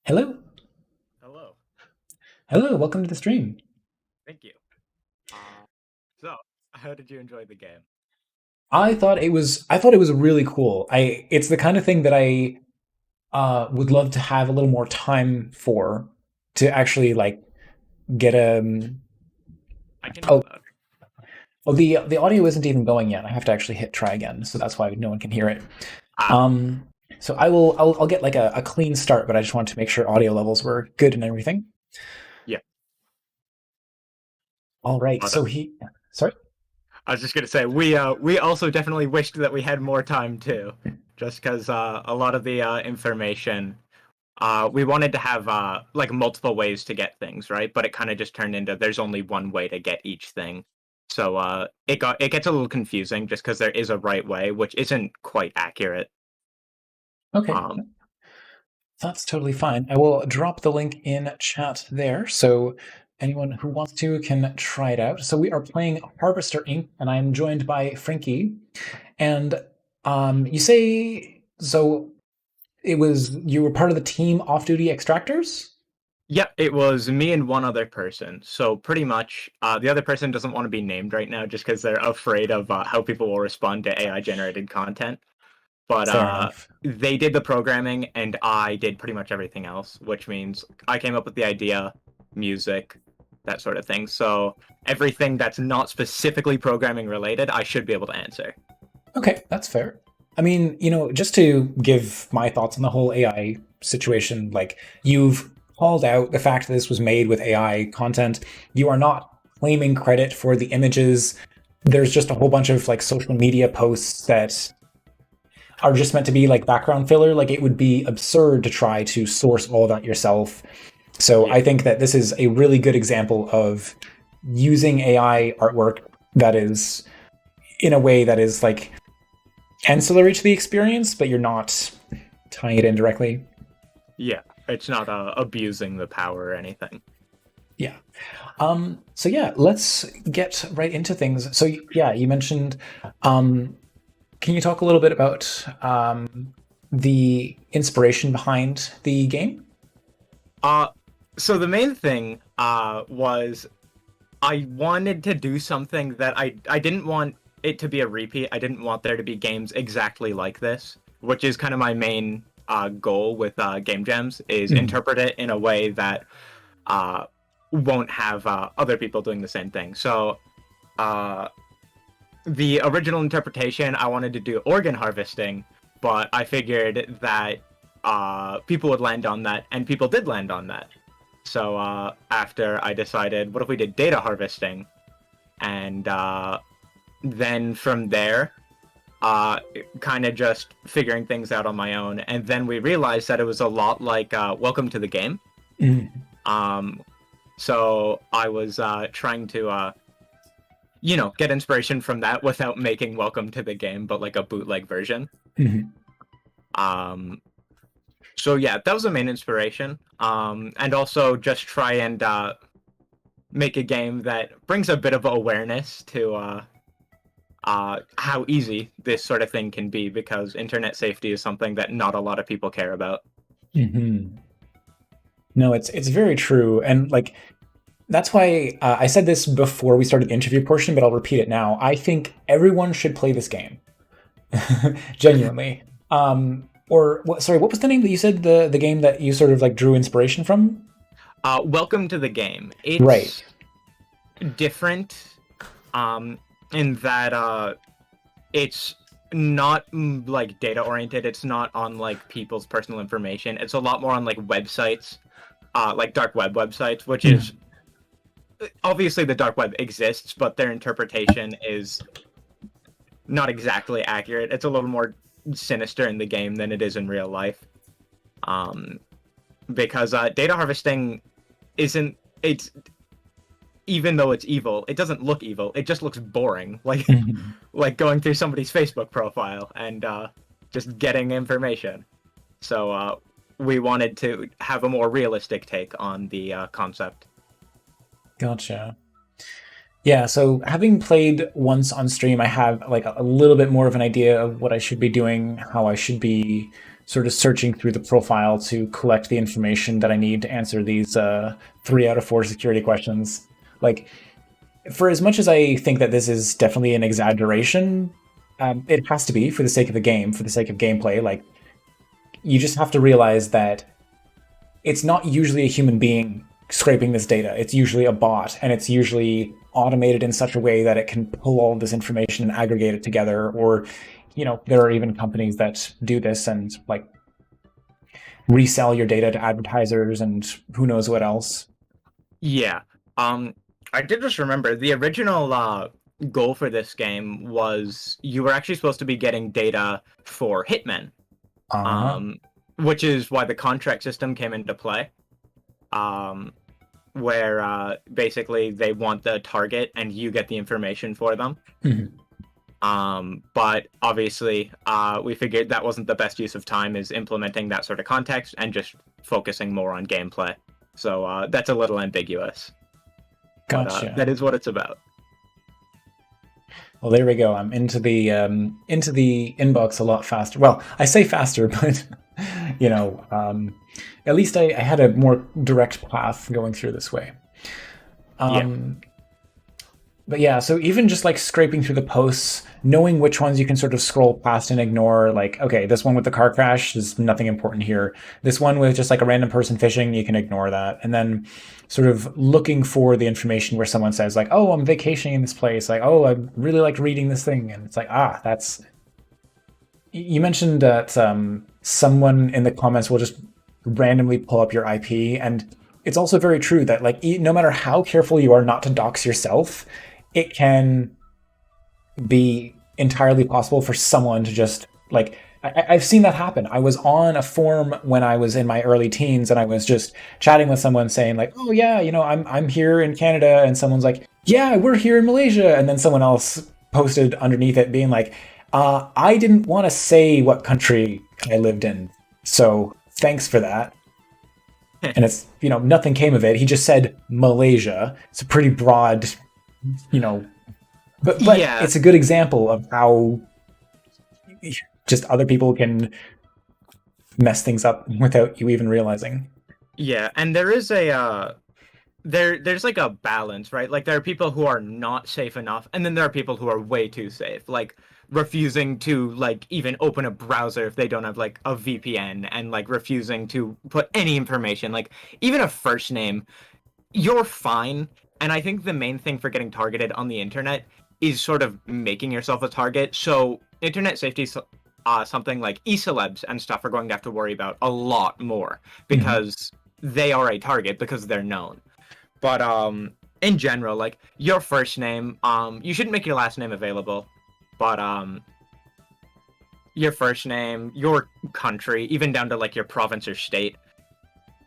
Hello. Hello. Hello, welcome to the stream. Thank you. Uh, so, how did you enjoy the game? I thought it was really cool. It's the kind of thing that I would love to have a little more time for to actually like get I can hear oh that. the audio isn't even going yet. I have to actually hit try again, so that's why no one can hear it. Ah, Um so I'll get like a clean start, but I just wanted to make sure audio levels were good and everything. yeah. All right. But So he sorry. I was just gonna say we also definitely wished that we had more time too, just because a lot of the information we wanted to have like multiple ways to get things right, but it kind of just turned into there's only one way to get each thing. So it gets a little confusing just because there is a right way, which isn't quite accurate. Okay. Um, That's totally fine. I will drop the link in chat there, so anyone who wants to can try it out. So we are playing Harvester Inc., and I am joined by Frinky. And you say so? It was you were part of the team off-duty extractors. Yeah, it was me and one other person. So pretty much, the other person doesn't want to be named right now just because they're afraid of how people will respond to AI generated content. But Fair enough. they did the programming and I did pretty much everything else, which means I came up with the idea, music, that sort of thing. So everything that's not specifically programming related, I should be able to answer. Okay, that's fair. I mean, just to give my thoughts on the whole AI situation, like you've called out the fact that this was made with AI content. You are not claiming credit for the images. There's just a whole bunch of like social media posts that are just meant to be like background filler. Like it would be absurd to try to source all of that yourself. So Yeah. I think that this is a really good example of using AI artwork that is in a way that is like ancillary to the experience, but you're not tying it in directly. Yeah. It's not abusing the power or anything. Yeah. So yeah, let's get right into things. So yeah, you mentioned. Can you talk a little bit about the inspiration behind the game? Uh, so the main thing was I wanted to do something that I didn't want it to be a repeat. I didn't want there to be games exactly like this, which is kind of my main goal with game jams is Mhm. interpret it in a way that uh, won't have other people doing the same thing. So uh, the original interpretation, I wanted to do organ harvesting, but I figured that people would land on that, and people did land on that. So after I decided, what if we did data harvesting? And then from there, kind of just figuring things out on my own. And then we realized that it was a lot like Welcome to the Game. Mhm. Um, so I was trying to, get inspiration from that without making Welcome to the Game, but like a bootleg version. Mhm. Um, so yeah, that was the main inspiration. And also just try and make a game that brings a bit of awareness to how easy this sort of thing can be because internet safety is something that not a lot of people care about. Mhm. No, it's very true, and like that's why I said this before we started the interview portion, but I'll repeat it now. I think everyone should play this game, genuinely. Or what? Sorry, what was the name that you said the game that you sort of like drew inspiration from? Welcome to the game. Right. It's different um, in that it's not like data oriented. It's not on like people's personal information. It's a lot more on like websites, like dark web websites, which is Mhm. obviously the dark web exists, but their interpretation is not exactly accurate. It's a little more sinister in the game than it is in real life. Um, because data harvesting isn't it's even though it's evil, it doesn't look evil. It just looks boring, like Mhm. like going through somebody's Facebook profile and just getting information. So we wanted to have a more realistic take on the concept. Gotcha. Yeah, so having played once on stream, I have like a little bit more of an idea of what I should be doing, how I should be sort of searching through the profile to collect the information that I need to answer these 3 out of 4 security questions. Like, for as much as I think that this is definitely an exaggeration, it has to be for the sake of the game, for the sake of gameplay. Like, you just have to realize that it's not usually a human being scraping this data. It's usually a bot, and it's usually automated in such a way that it can pull all of this information and aggregate it together. Or, there are even companies that do this and like resell your data to advertisers and who knows what else. Yeah. I did just remember the original goal for this game was you were actually supposed to be getting data for hitmen, Uh-huh. um, which is why the contract system came into play, where basically they want the target and you get the information for them. Mhm. But obviously, we figured that wasn't the best use of time, is implementing that sort of context and just focusing more on gameplay. So that's a little ambiguous, but Gotcha. that is what it's about. Well, there we go. I'm into the inbox a lot faster. Well, I say faster, but at least I had a more direct path going through this way. Yeah. Um, but yeah, so even just like scraping through the posts, knowing which ones you can sort of scroll past and ignore, like, okay, this one with the car crash is nothing important here. This one with just like a random person fishing, you can ignore that. And then sort of looking for the information where someone says, like, oh, I'm vacationing in this place. Like, oh, I really liked reading this thing. And it's like, that's. You mentioned that someone in the comments will just randomly pull up your IP. And it's also very true that, like, no matter how careful you are not to dox yourself, it can be entirely possible for someone to just like I've seen that happen. I was on a forum when I was in my early teens, and I was just chatting with someone saying like, "Oh yeah, I'm here in Canada," and someone's like, "Yeah, we're here in Malaysia," and then someone else posted underneath it being like, "I didn't want to say what country I lived in, so thanks for that." And it's nothing came of it. He just said Malaysia. It's a pretty broad, you know, but Yeah, it's a good example of how just other people can mess things up without you even realizing. yeah, and there is a there's like a balance, right? Like there are people who are not safe enough, and then there are people who are way too safe, like refusing to like even open a browser if they don't have like a VPN, and like refusing to put any information, like even a first name. You're fine. And I think the main thing for getting targeted on the internet is sort of making yourself a target. So internet safety is something like e-celebs and stuff are going to have to worry about a lot more Mhm. because they are a target because they're known. But in general, like your first name, you shouldn't make your last name available. But your first name, your country, even down to like your province or state,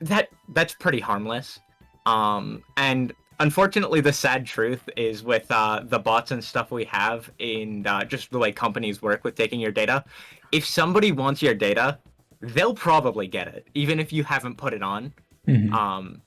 that's pretty harmless. And unfortunately, the sad truth is with the bots and stuff we have in just the way companies work with taking your data, if somebody wants your data, they'll probably get it, even if you haven't put it on. Mhm. Um,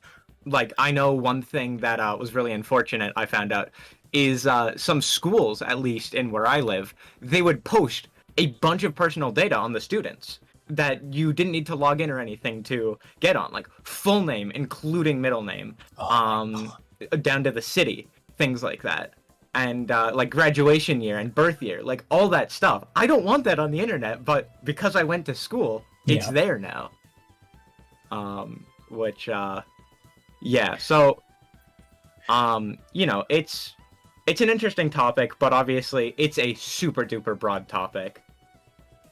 like I know one thing that was really unfortunate. I found out is some schools, at least in where I live, they would post a bunch of personal data on the students that you didn't need to log in or anything to get on, like full name, including middle name, Oh my um, god. down to the city, things like that, and like graduation year and birth year, like all that stuff. I don't want that on the internet, but because I went to school, it's Yeah. there now. Which yeah, so it's an interesting topic, but obviously it's a super duper broad topic,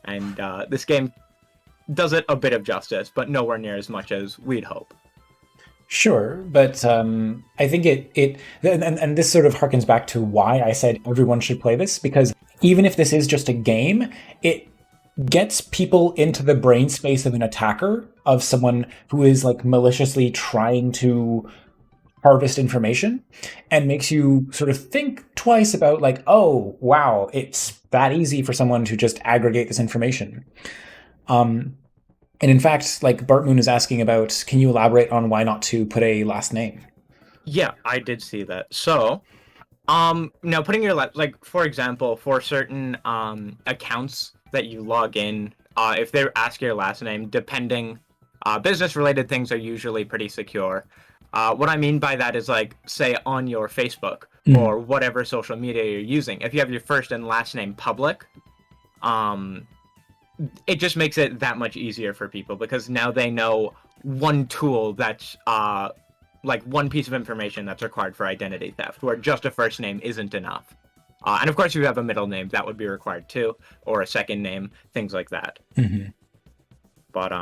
and this game does it a bit of justice, but nowhere near as much as we'd hope. Sure, but I think and this sort of harkens back to why I said everyone should play this, because even if this is just a game, it gets people into the brain space of an attacker, of someone who is like maliciously trying to harvest information, and makes you sort of think twice about like, oh wow, it's that easy for someone to just aggregate this information. Um, and in fact, like Bart Moon is asking about, can you elaborate on why not to put a last name? Yeah, I did see that. So, now putting your like for example, for certain accounts that you log in if they ask your last name, depending, business-related things are usually pretty secure. What I mean by that is like, say on your Facebook Mhm. or whatever social media you're using, if you have your first and last name public, um, it just makes it that much easier for people because now they know one tool that's like one piece of information that's required for identity theft, where just a first name isn't enough. And of course, if you have a middle name, that would be required too, or a second name, things like that. Mhm. But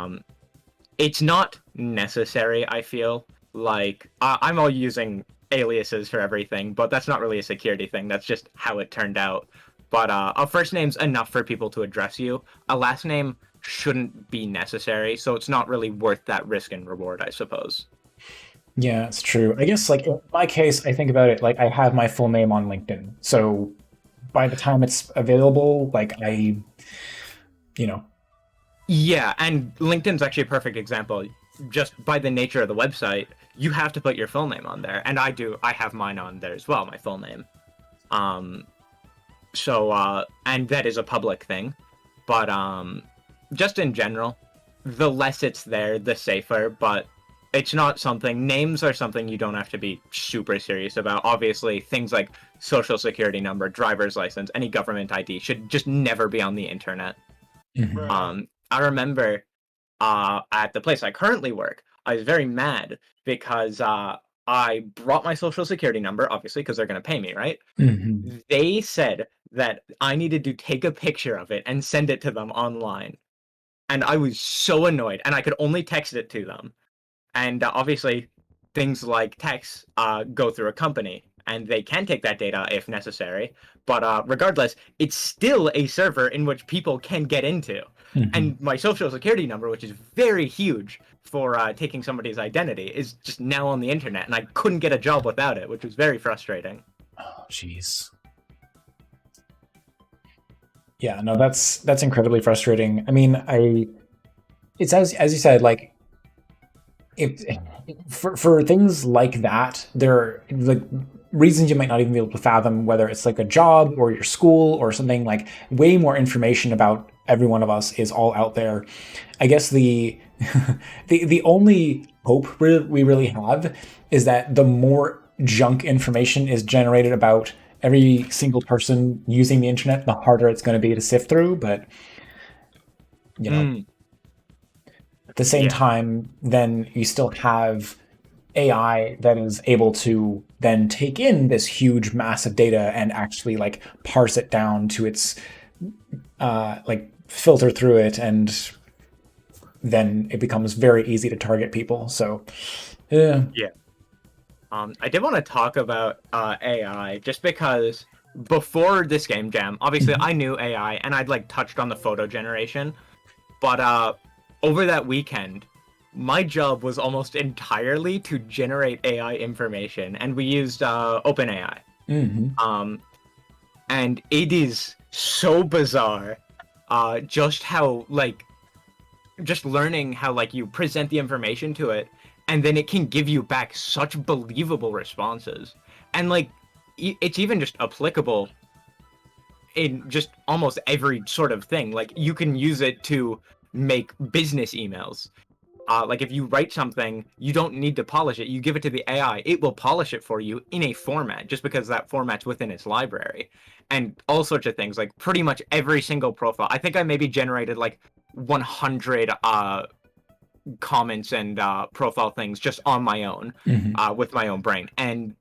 it's not necessary. I feel like I'm all using aliases for everything, but that's not really a security thing. That's just how it turned out. But a first name's enough for people to address you. A last name shouldn't be necessary, so it's not really worth that risk and reward, I suppose. Yeah, it's true. I guess like in my case, I think about it like I have my full name on LinkedIn. So by the time it's available, like you know, Yeah, and LinkedIn's actually a perfect example. Just by the nature of the website, you have to put your full name on there, and I do. I have mine on there as well, my full name. Um, and that is a public thing, but just in general, the less it's there, the safer. But it's not something. Names are something you don't have to be super serious about. Obviously, things like social security number, driver's license, any government ID should just never be on the internet. mhm. I remember at the place I currently work, I was very mad because I brought my social security number, obviously, because they're going to pay me, right? Mhm. They said that I needed to take a picture of it and send it to them online. And I was so annoyed, and I could only text it to them. And obviously, things like text go through a company, and they can take that data if necessary. But regardless, it's still a server in which people can get into. Mhm. And my social security number, which is very huge for taking somebody's identity, is just now on the internet, and I couldn't get a job without it, which was very frustrating. Oh, jeez. Yeah, no, that's incredibly frustrating. I mean, I it's as you said, like if for things like that, there are like reasons you might not even be able to fathom, whether it's like a job or your school or something. Like way more information about every one of us is all out there. I guess the the only hope we really have is that the more junk information is generated about every single person using the internet, the harder it's going to be to sift through. But you know, Mm, at the same yeah. time, then you still have AI that is able to then take in this huge mass of data and actually like parse it down to its like filter through it, and then it becomes very easy to target people. So yeah. Yeah. I did want to talk about AI just because before this game jam, obviously Mhm. I knew AI and I'd like touched on the photo generation, but over that weekend, my job was almost entirely to generate AI information, and we used OpenAI. Mhm. Um, and it is so bizarre, just how like just learning how like you present the information to it and then it can give you back such believable responses and like it's even just applicable in just almost every sort of thing. Like you can use it to make business emails. Like if you write something, you don't need to polish it. You give it to the AI, it will polish it for you in a format, just because that format's within its library, and all sorts of things. Like pretty much every single profile. I think I maybe generated like 100 comments and profile things just on my own, Mhm. with my own brain, and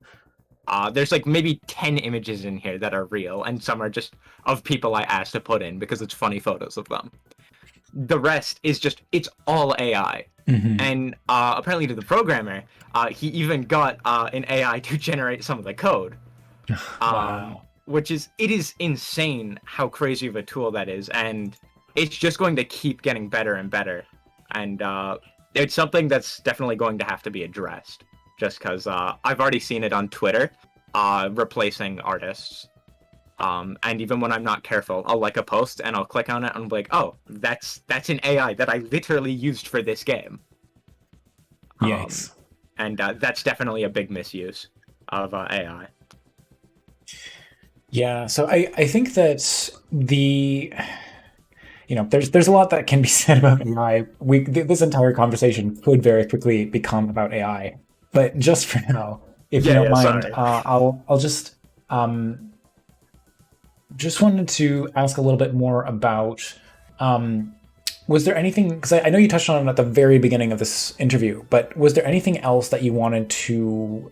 there's like maybe 10 images in here that are real, and some are just of people I asked to put in because it's funny photos of them. The rest is just it's all AI. Mhm. And apparently to the programmer, he even got an AI to generate some of the code, Wow. which is it is insane how crazy of a tool that is, and it's just going to keep getting better and better, and it's something that's definitely going to have to be addressed, just because I've already seen it on Twitter, replacing artists. And even when I'm not careful, I'll like a post and I'll click on it and I'm like, oh, that's an AI that I literally used for this game. Um, Yikes. and that's definitely a big misuse of AI. Yeah, so I think that the there's a lot that can be said about AI. This entire conversation could very quickly become about AI, but just for now, if you Yeah, don't yeah. mind, Sorry. I'll just wanted to ask a little bit more about um, was there anything, because I know you touched on it at the very beginning of this interview, but was there anything else that you wanted to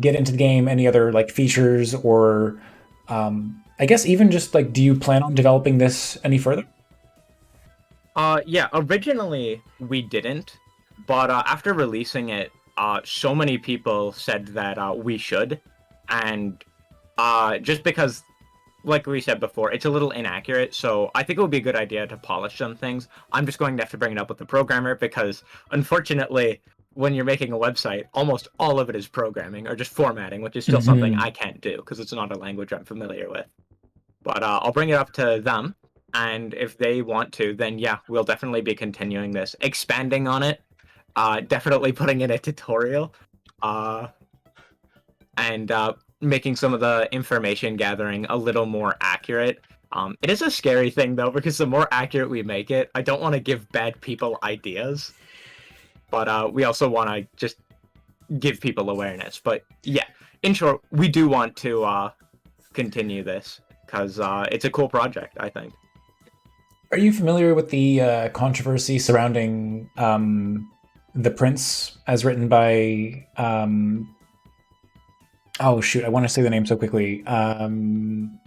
get into the game? Any other like features or I guess even just like, do you plan on developing this any further? Yeah. Originally we didn't, but after releasing it, so many people said that we should, and just because, like we said before, it's a little inaccurate, so I think it would be a good idea to polish some things. I'm just going to have to bring it up with the programmer because, unfortunately, when you're making a website, almost all of it is programming or just formatting, which is still something Hmm. I can't do because it's not a language I'm familiar with. But I'll bring it up to them, and if they want to, then yeah, we'll definitely be continuing this, expanding on it, definitely putting in a tutorial, uh, and making some of the information gathering a little more accurate. It is a scary thing though, because the more accurate we make it, I don't want to give bad people ideas, but we also want to just give people awareness. But yeah, in short, we do want to continue this because it's a cool project, I think. Are you familiar with the controversy surrounding The Prince as written by oh shoot, I want to say the name so quickly. Come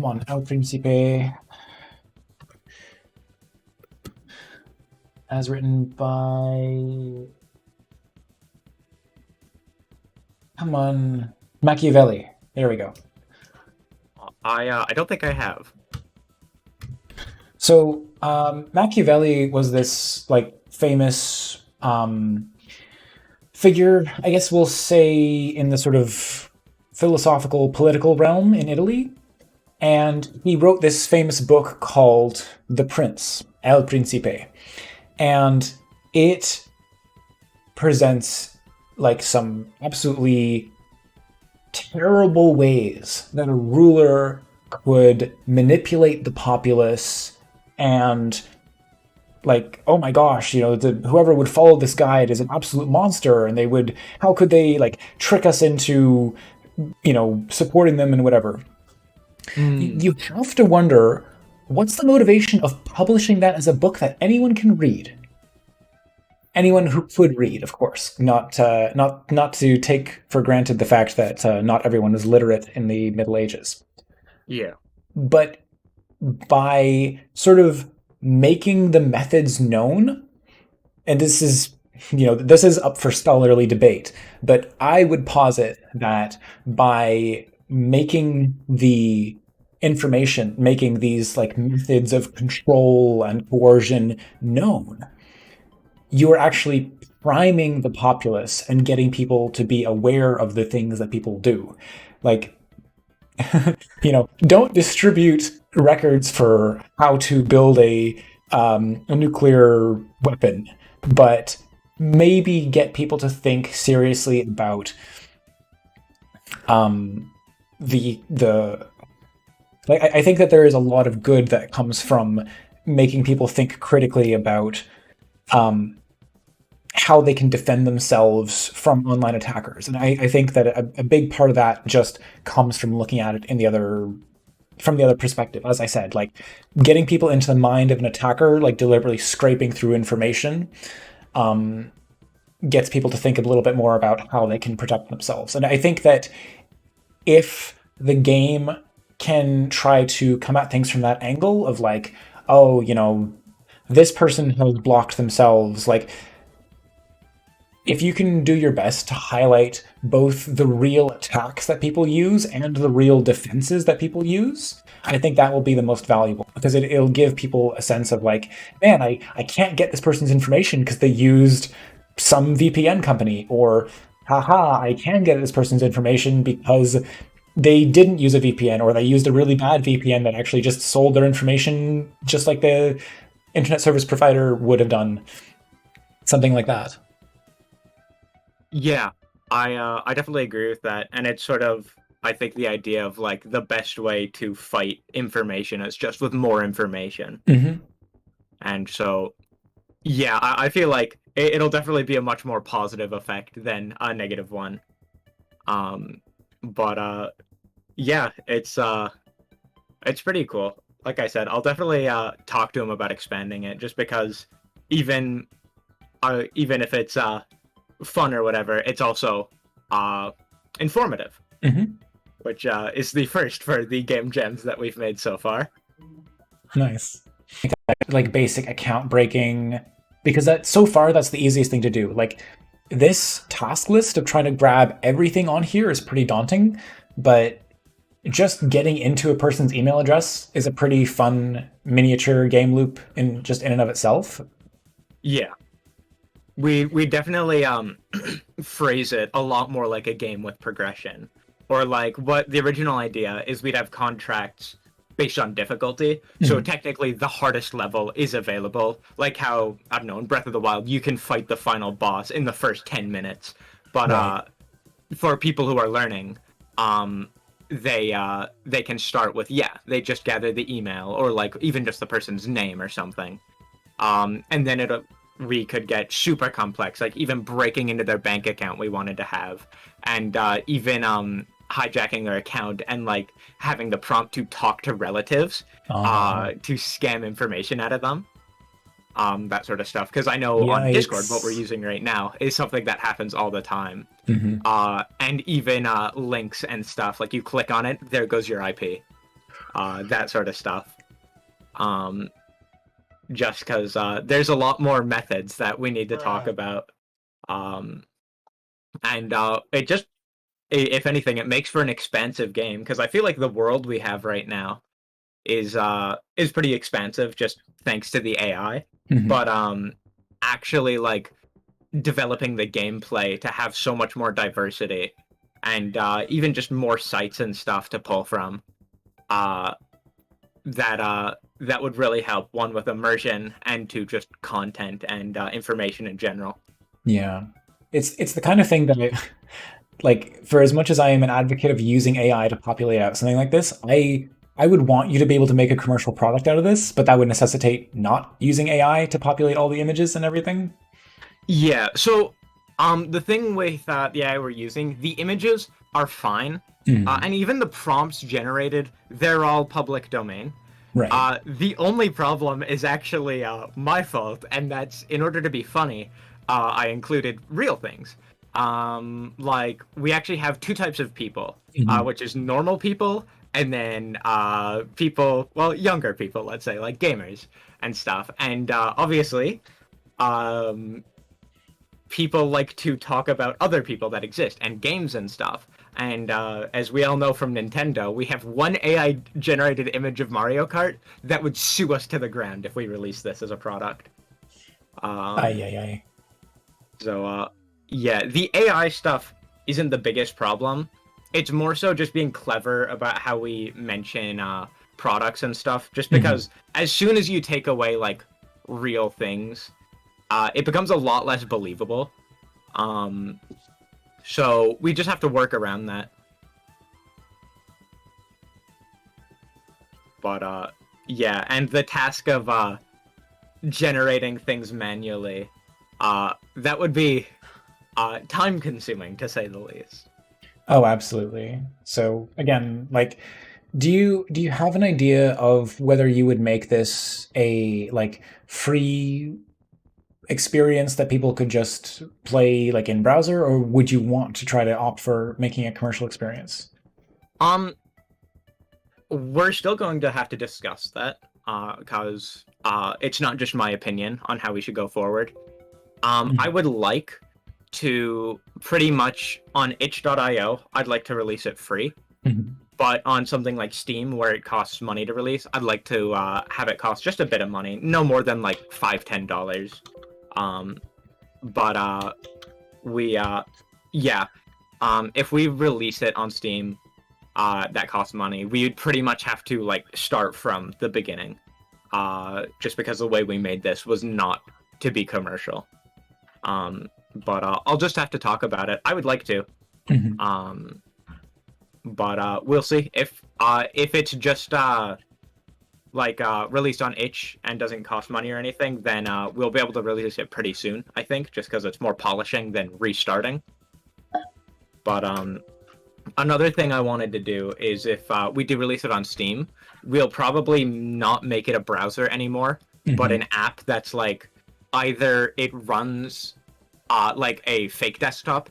on, El Príncipe, as written by, come on, Machiavelli. There we go. I don't think I have. So Machiavelli was this like famous figure, I guess we'll say, in the sort of philosophical political realm in Italy. And he wrote this famous book called The Prince, El Principe. And it presents like some absolutely terrible ways that a ruler could manipulate the populace and like, oh my gosh, whoever would follow this guide is an absolute monster, and they would, how could they like trick us into supporting them and whatever. Mm, You have to wonder, what's the motivation of publishing that as a book that anyone can read? Anyone who could read, of course, not to take for granted the fact that not everyone was literate in the Middle Ages, yeah. but by sort of making the methods known, and this is up for scholarly debate, but I would posit that by making the information, making these like methods of control and coercion known, you are actually priming the populace and getting people to be aware of the things that people do. Like, don't distribute records for how to build a nuclear weapon, but maybe get people to think seriously about the like. I think that there is a lot of good that comes from making people think critically about um, how they can defend themselves from online attackers. And I think that a big part of that just comes from looking at it in the other from the other perspective. As I said, like getting people into the mind of an attacker, like deliberately scraping through information, gets people to think a little bit more about how they can protect themselves. And I think that if the game can try to come at things from that angle of like, oh, this person has blocked themselves, like if you can do your best to highlight both the real attacks that people use and the real defenses that people use, I think that will be the most valuable because it'll give people a sense of like, man, I can't get this person's information because they used some VPN company, or haha, I can get this person's information because they didn't use a VPN, or they used a really bad VPN that actually just sold their information just like the internet service provider would have done. Something like that. Yeah, I definitely agree with that, and it's sort of I think the idea of like the best way to fight information is just with more information. Hmm. And so, yeah, I feel like it'll definitely be a much more positive effect than a negative one. Um, but yeah, it's pretty cool. Like I said, I'll definitely talk to him about expanding it, just because even even if it's fun or whatever, it's also uh informative, Hmm. which is the first for the game gems that we've made so far. Nice. Like basic account breaking, because that so far that's the easiest thing to do. Like this task list of trying to grab everything on here is pretty daunting, but just getting into a person's email address is a pretty fun miniature game loop in and of itself. Yeah, we definitely phrase it a lot more like a game with progression, or like what the original idea is. We'd have contracts based on difficulty, so Mhm. technically the hardest level is available, like how, I don't know, in Breath of the Wild you can fight the final boss in the first 10 minutes, but Right. for people who are learning, um they can start with, yeah, they just gather the email or like even just the person's name or something, and then it we could get super complex, like even breaking into their bank account we wanted to have, and even hijacking their account and like having the prompt to talk to relatives Uh, to scam information out of them, that sort of stuff. Because I know on Discord, what we're Yikes. using right now is something that happens all the time. Hmm. And even links and stuff, like you click on it, there goes your IP, that sort of stuff. Um, just because there's a lot more methods that we need to talk about. Um, and it just, if anything, it makes for an expansive game, because I feel like the world we have right now is pretty expansive just thanks to the AI. Hmm. But actually like developing the gameplay to have so much more diversity, and even just more sites and stuff to pull from, uh, that would really help, one with immersion and two just content and information in general. Yeah. It's the kind of thing that like for as much as I am an advocate of using AI to populate out something like this, I would want you to be able to make a commercial product out of this, but that would necessitate not using AI to populate all the images and everything. Yeah, so the thing with the AI we're using, the images are fine, Mhm. and even the prompts generated, they're all public domain. Right. The only problem is actually my fault, and that's, in order to be funny, I included real things. Like, we actually have two types of people, Mhm. which is normal people, and then people, well, younger people, let's say, like gamers and stuff. And obviously, um, people like to talk about other people that exist and games and stuff. And as we all know from Nintendo, we have one AI generated image of Mario Kart that would sue us to the ground if we release this as a product. Ay, Um, ay, ay. so, yeah, the AI stuff isn't the biggest problem. It's more so just being clever about how we mention products and stuff. Just Mhm. because as soon as you take away like real things, it becomes a lot less believable. Um, So we just have to work around that. But yeah, and the task of generating things manually, that would be time consuming to say the least. Oh, absolutely. So again, like do you have an idea of whether you would make this a like free experience that people could just play like in browser, or would you want to try to opt for making a commercial experience? Um, we're still going to have to discuss that because it's not just my opinion on how we should go forward. I Mhm. would like to pretty much on itch.io, I'd like to release it free. Mhm. But on something like Steam, where it costs money to release, I'd like to have it cost just a bit of money, no more than like $5-10. Um, but we yeah, if we release it on Steam, that costs money, we would pretty much have to like start from the beginning. Just because the way we made this was not to be commercial. But I'll just have to talk about it. I would like to. Mhm. Um, but we'll see if it's just released on itch and doesn't cost money or anything, then we'll be able to release it pretty soon, I think, just because it's more polishing than restarting. But another thing I wanted to do is if we do release it on Steam, we'll probably not make it a browser anymore, but an app that's like either it runs like a fake desktop,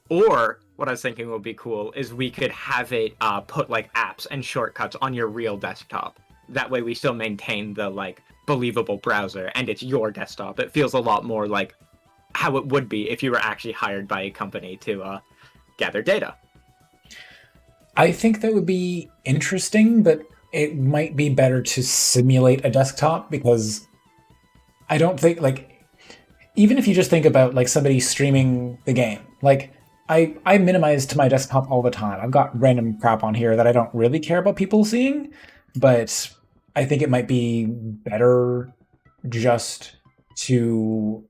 or what I was thinking would be cool is we could have it put like apps and shortcuts on your real desktop. That way we still maintain the like believable browser and it's your desktop. It feels a lot more like how it would be if you were actually hired by a company to gather data. I think that would be interesting, but it might be better to simulate a desktop because I don't think like even if you just think about like somebody streaming the game, like I minimize to my desktop all the time. I've got random crap on here that I don't really care about people seeing, but I think it might be better just to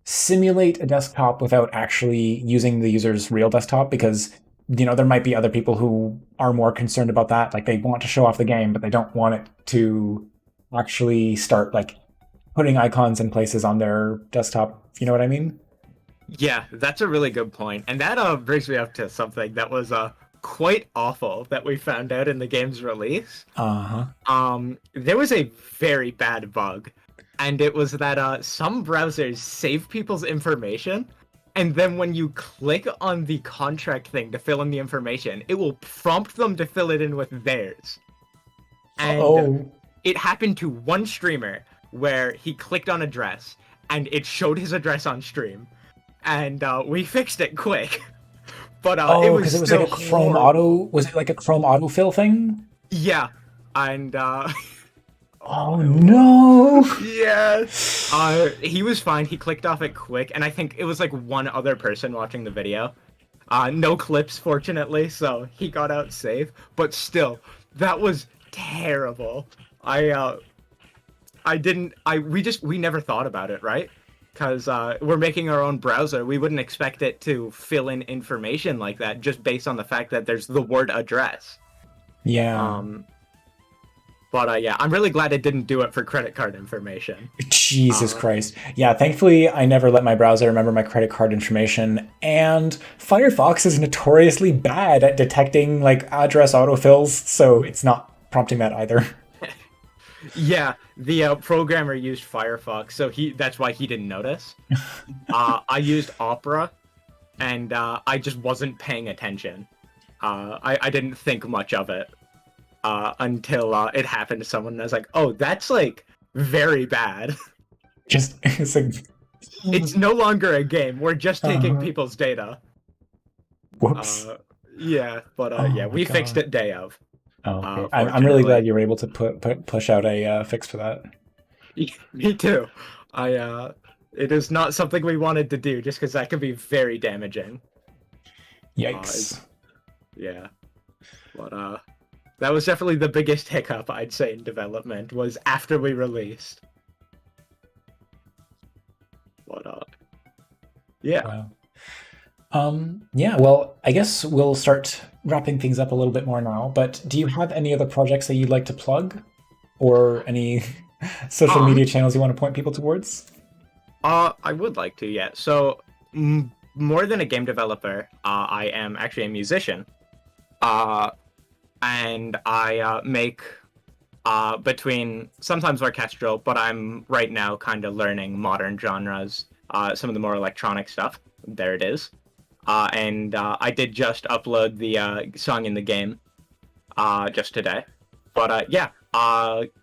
simulate a desktop without actually using the user's real desktop because there might be other people who are more concerned about that, like they want to show off the game but they don't want it to actually start like putting icons and places on their desktop. You know what I mean? Yeah, that's a really good point. And that brings me up to something that was quite awful that we found out in the game's release. Uh-huh. There was a very bad bug, and it was that some browsers save people's information, and then when you click on the contract thing to fill in the information, it will prompt them to fill it in with theirs. And Oh, it happened to one streamer where he clicked on address, and it showed his address on stream. And we fixed it quick. But it was because it was still like a Chrome horrible. auto. Was it like a Chrome autofill thing? Yeah. And Oh no! yes. He was fine. He clicked off it quick, and I think it was like one other person watching the video. No clips, fortunately, so he got out safe. But still, that was terrible. We never thought about it, right? Because we're making our own browser. We wouldn't expect it to fill in information like that just based on the fact that there's the word address. Yeah. But yeah, I'm really glad it didn't do it for credit card information. Jesus Uh, Christ. Yeah, thankfully I never let my browser remember my credit card information, and Firefox is notoriously bad at detecting like address autofills, so it's not prompting that either. yeah, the programmer used Firefox, so that's why he didn't notice. I used Opera, and I just wasn't paying attention. I didn't think much of it. Until it happened to someone, and I was like, "Oh, that's like very bad." Just it's like It's no longer a game. We're just taking uh, people's data. whoops. Yeah, but Oh yeah, my we fixed god. it day of. Oh, okay. I'm really glad Fortunately, you were able to push out a fix for that. me too. I it is not something we wanted to do, just because that could be very damaging. Yikes. Yeah, but that was definitely the biggest hiccup I'd say in development was after we released. But yeah. Wow. Yeah, well, I guess we'll start wrapping things up a little bit more now, but do you have any other projects that you'd like to plug or any social Um, media channels you want to point people towards? I would like to, yeah. So, more than a game developer, I am actually a musician. Uh, and I make between sometimes orchestral, but I'm right now kind of learning modern genres, some of the more electronic stuff. There it is. And I did just upload the song in the game just today. But yeah,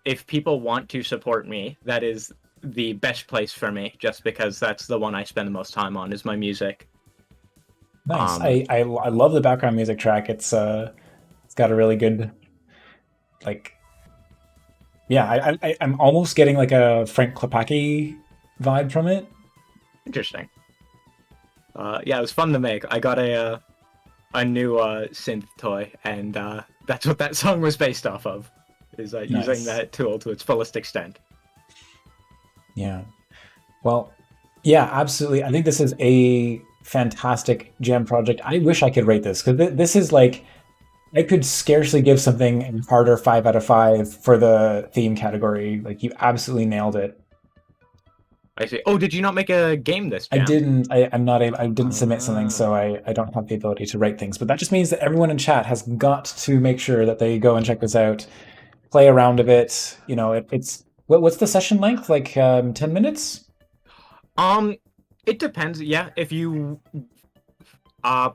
if people want to support me, that is the best place for me, just because that's the one I spend the most time on is my music. Nice. Um, I love the background music track. It's got a really good like yeah, I'm almost getting like a Frank Klepacki vibe from it. Interesting. Yeah, it was fun to make. I got a new synth toy, and that's what that song was based off of. Is using Nice. that tool to its fullest extent. Yeah. Well, yeah, absolutely. I think this is a fantastic jam project. I wish I could rate this because this is like I could scarcely give something a harder 5 out of 5 for the theme category. Like you absolutely nailed it. I see. Oh, did you not make a game this I jam? didn't. I'm not able. I didn't submit something, Ah, so I don't have the ability to rate things. But that just means that everyone in chat has got to make sure that they go and check this out, play around a bit. You know, it's what's the session length? Like 10 minutes? um, it depends. Yeah, if you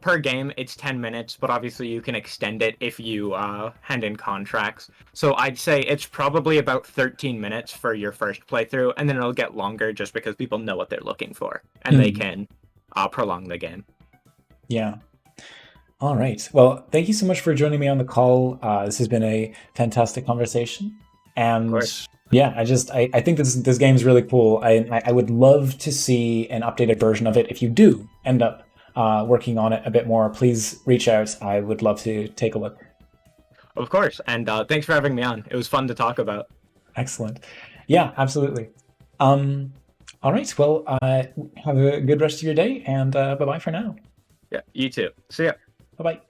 per game it's 10 minutes, but obviously you can extend it if you hand in contracts. So I'd say it's probably about 13 minutes for your first playthrough, and then it'll get longer just because people know what they're looking for and they Hmm. can prolong the game. Yeah. All right. Well, thank you so much for joining me on the call. This has been a fantastic conversation, Of and course. yeah, I think this game is really cool. I would love to see an updated version of it. If you do end up working on it a bit more, please reach out. I would love to take a look. Of course. And thanks for having me on. It was fun to talk about. Excellent. Yeah, absolutely. Um, all right. Well, have a good rest of your day, and bye bye for now. Yeah, you too. See ya. Bye bye.